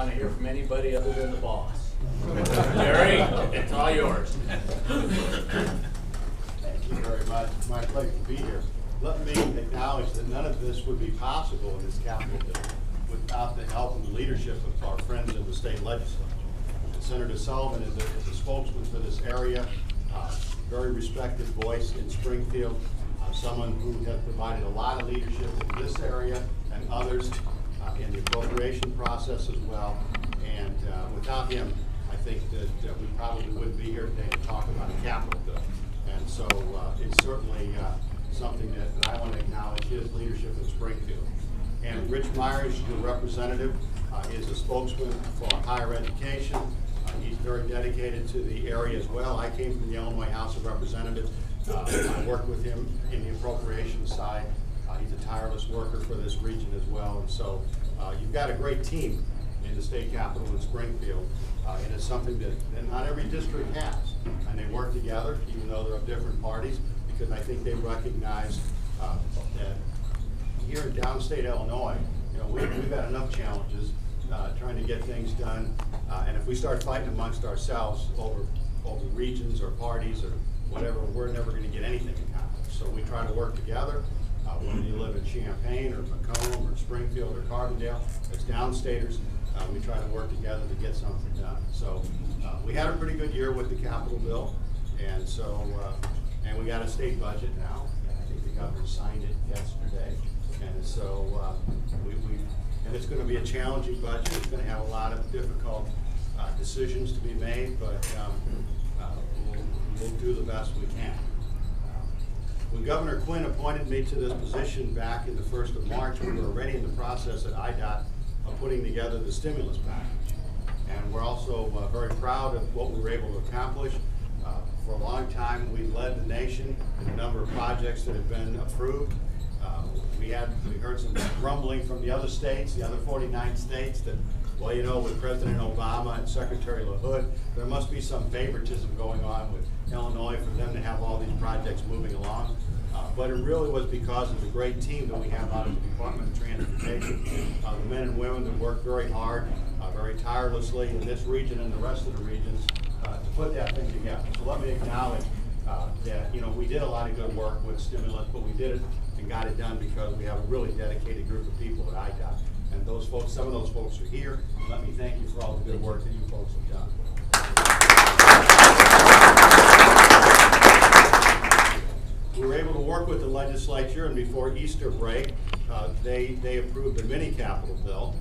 want to hear from anybody other than the boss. Larry, it's all yours. Thank you very much. It's my pleasure to be here. Let me acknowledge that none of this would be possible in this Capitol bill without the help and the leadership of our friends in the state legislature. And Senator Sullivan is a spokesman for this area, very respected voice in Springfield, someone who has provided a lot of leadership in this area and others in the appropriation process as well. And without him, I think that we probably wouldn't be here today to talk about a capital bill. And so it's certainly something that I want to acknowledge his leadership in Springfield. And Rich Myers, your representative, is a spokesman for higher education. He's very dedicated to the area as well. I came from the Illinois House of Representatives. I worked with him in the appropriations side. He's a tireless worker for this region as well. And so you've got a great team in the state capitol in Springfield. And it's something that not every district has. And they work together, even though they're of different parties, because I think they recognize that here in downstate Illinois, we've had enough challenges trying to get things done. And if we start fighting amongst ourselves over regions or parties or whatever, we're never going to get anything accomplished. So we try to work together. Whether you live in Champaign or Macomb or Springfield or Carbondale, as downstaters, we try to work together to get something done. So we had a pretty good year with the capital bill, and so and we got a state budget now. And I think the governor signed it yesterday, and so and it's going to be a challenging budget. It's going to have a lot of difficult decisions to be made, but we'll do the best we can. When Governor Quinn appointed me to this position back in the 1st of March, we were already in the process at IDOT of putting together the stimulus package. And we're also very proud of what we were able to accomplish. For a long time, we led the nation in the number of projects that have been approved. We heard some grumbling from the other states, the other 49 states, that, well, with President Obama and Secretary LaHood, there must be some favoritism going on with Illinois for them to have all these projects moving along. But it really was because of the great team that we have out of the Department of Transportation, the men and women that work very hard, very tirelessly in this region and the rest of the regions to put that thing together. So let me acknowledge that we did a lot of good work with stimulus, but we did it and got it done because we have a really dedicated group of people at IDOT. And those folks, some of those folks are here. And let me thank you for all the good work that you folks have done. We were able to work with the legislature, and before Easter break, they approved a mini capital bill.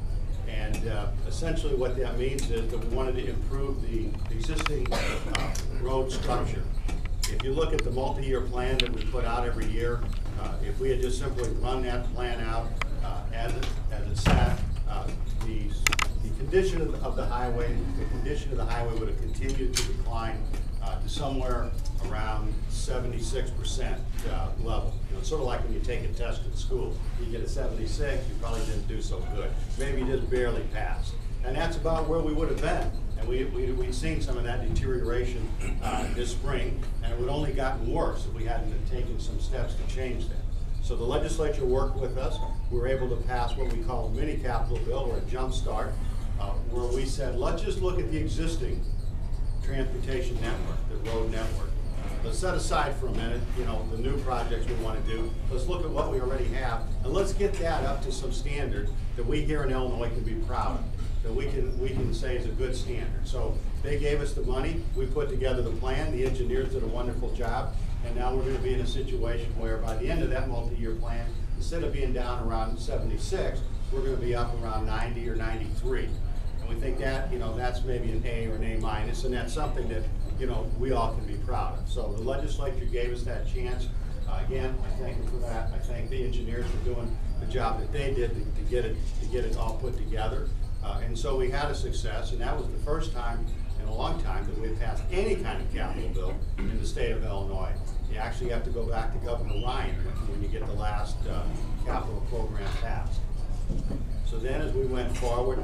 And essentially what that means is that we wanted to improve the existing road structure. If you look at the multi-year plan that we put out every year, if we had just simply run that plan out as it sat, the condition of the highway would have continued to decline to somewhere around 76% level. It's sort of like when you take a test at school. You get a 76, you probably didn't do so good. Maybe you just barely passed. And that's about where we would have been. And we'd seen some of that deterioration this spring, and it would only gotten worse if we hadn't taken some steps to change that. So the legislature worked with us. We were able to pass what we call a mini capital bill, or a jump start, where we said, let's just look at the existing transportation network, the road network. Let's set aside for a minute, the new projects we want to do. Let's look at what we already have, and let's get that up to some standard that we here in Illinois can be proud of, that we can say is a good standard. So they gave us the money, we put together the plan, the engineers did a wonderful job, and now we're going to be in a situation where by the end of that multi-year plan, instead of being down around 76, we're going to be up around 90 or 93. And we think that, that's maybe an A or an A minus, and that's something that, we all can be proud of. So the legislature gave us that chance. Again, I thank them for that. I thank the engineers for doing the job that they did to get it all put together. And so we had a success, and that was the first time in a long time that we've passed any kind of capital bill in the state of Illinois. You actually have to go back to Governor Ryan when you get the last capital program passed. So then as we went forward,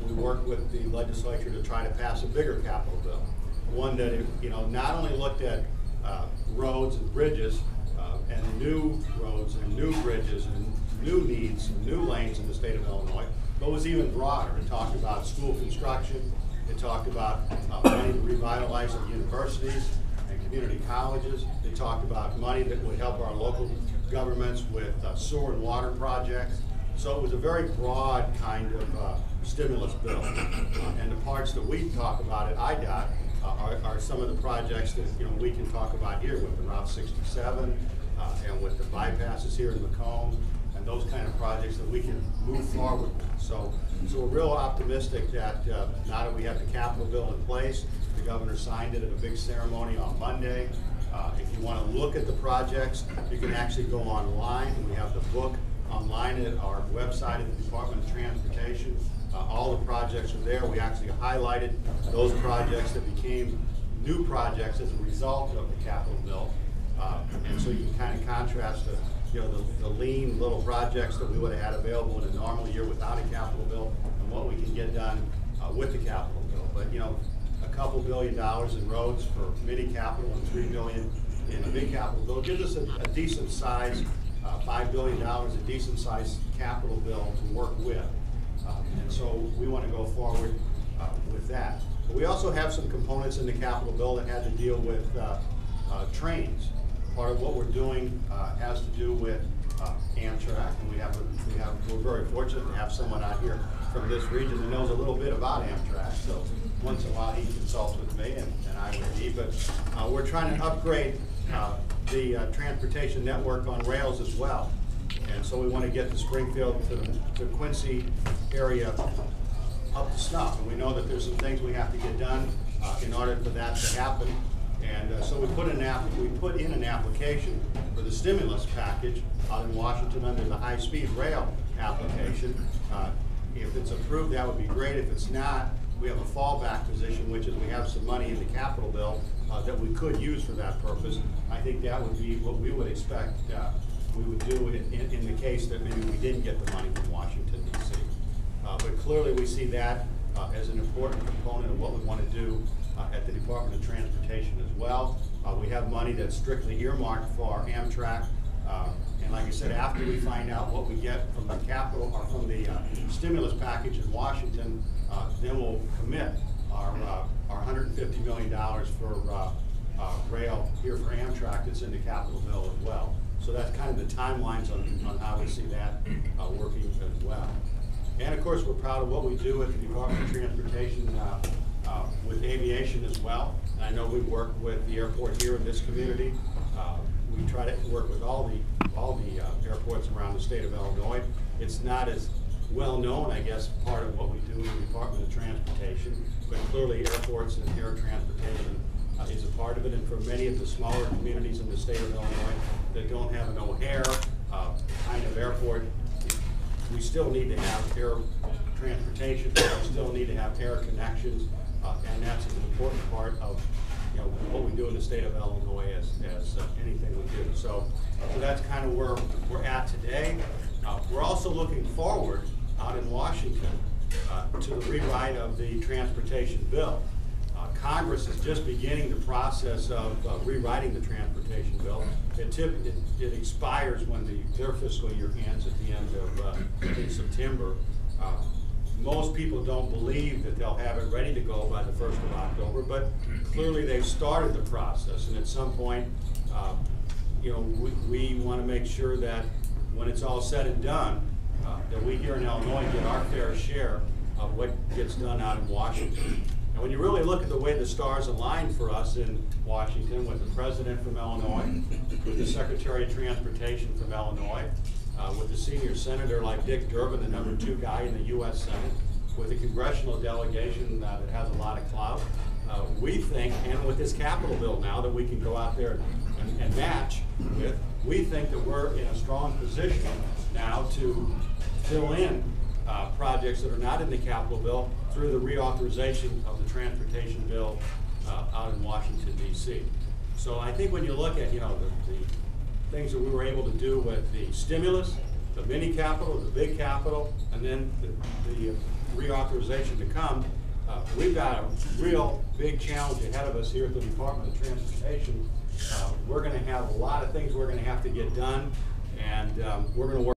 we worked with the legislature to try to pass a bigger capital bill. One that not only looked at roads and bridges and new roads and new bridges and new needs and new lanes in the state of Illinois, but was even broader. It talked about school construction. It talked about money to revitalize our universities and community colleges. It talked about money that would help our local governments with sewer and water projects. So it was a very broad kind of stimulus bill. And the parts that we talk about at IDOT are some of the projects that we can talk about here with the Route 67 and with the bypasses here in Macomb, and those kind of projects that we can move forward with. So we're real optimistic that now that we have the capital bill in place, the governor signed it at a big ceremony on Monday. If you want to look at the projects, you can actually go online. We have the book online at our website at the Department of Transportation. All the projects are there. We actually highlighted those projects that became new projects as a result of the capital bill. And so you can kind of contrast the lean little projects that we would have had available in a normal year without a capital bill and what we can get done with the capital bill. But a couple $2 billion in roads for mini capital and $3 billion in a big capital bill gives us a decent size, $5 billion, a decent size capital bill to work with. And so we want to go forward with that. But we also have some components in the capital bill that had to deal with trains. Part of what we're doing has to do with Amtrak, and we're very fortunate to have someone out here from this region that knows a little bit about Amtrak. So once in a while he consults with me and I with he. But we're trying to upgrade the transportation network on rails as well. And so we want to get the Springfield to Quincy area up to snuff. And we know that there's some things we have to get done in order for that to happen. And so we put in an application for the stimulus package out in Washington under the high-speed rail application. If it's approved, that would be great. If it's not, we have a fallback position, which is we have some money in the capital bill that we could use for that purpose. I think that would be what we would expect we would do in the case that maybe we didn't get the money from Washington, D.C. But clearly we see that as an important component of what we want to do at the Department of Transportation as well. We have money that's strictly earmarked for Amtrak. And like I said, after we find out what we get from the capital or from the stimulus package in Washington, then we'll commit our $150 million for rail here for Amtrak that's in the capital bill as well. So that's kind of the timelines on how we see that working as well. And of course, we're proud of what we do at the Department of Transportation with aviation as well. I know we work with the airport here in this community. We try to work with all the airports around the state of Illinois. It's not as well known, I guess, part of what we do in the Department of Transportation, but clearly airports and air transportation is a part of it. And for many of the smaller communities in the state of Illinois that don't have an O'Hare kind of airport, we still need to have air transportation. We still need to have air connections, and that's an important part of what we do in the state of Illinois as anything we do. So that's kind of where we're at today. We're also looking forward out in Washington to the rewrite of the transportation bill. Congress is just beginning the process of rewriting the transportation bill. It expires when their fiscal year ends at the end of in September. Most people don't believe that they'll have it ready to go by the 1st of October, but clearly they've started the process, and at some point, we want to make sure that when it's all said and done, that we here in Illinois get our fair share of what gets done out in Washington. And when you really look at the way the stars align for us in Washington, with the President from Illinois, with the Secretary of Transportation from Illinois, with the senior senator like Dick Durbin, the #2 guy in the U.S. Senate, with a congressional delegation that has a lot of clout, we think, and with this capital bill now that we can go out there and match with, we think that we're in a strong position now to fill in projects that are not in the capital bill through the reauthorization of the transportation bill out in Washington, D.C. So I think when you look at the things that we were able to do with the stimulus, the mini capital, the big capital, and then the reauthorization to come, we've got a real big challenge ahead of us here at the Department of Transportation. We're going to have a lot of things we're going to have to get done, and we're going to work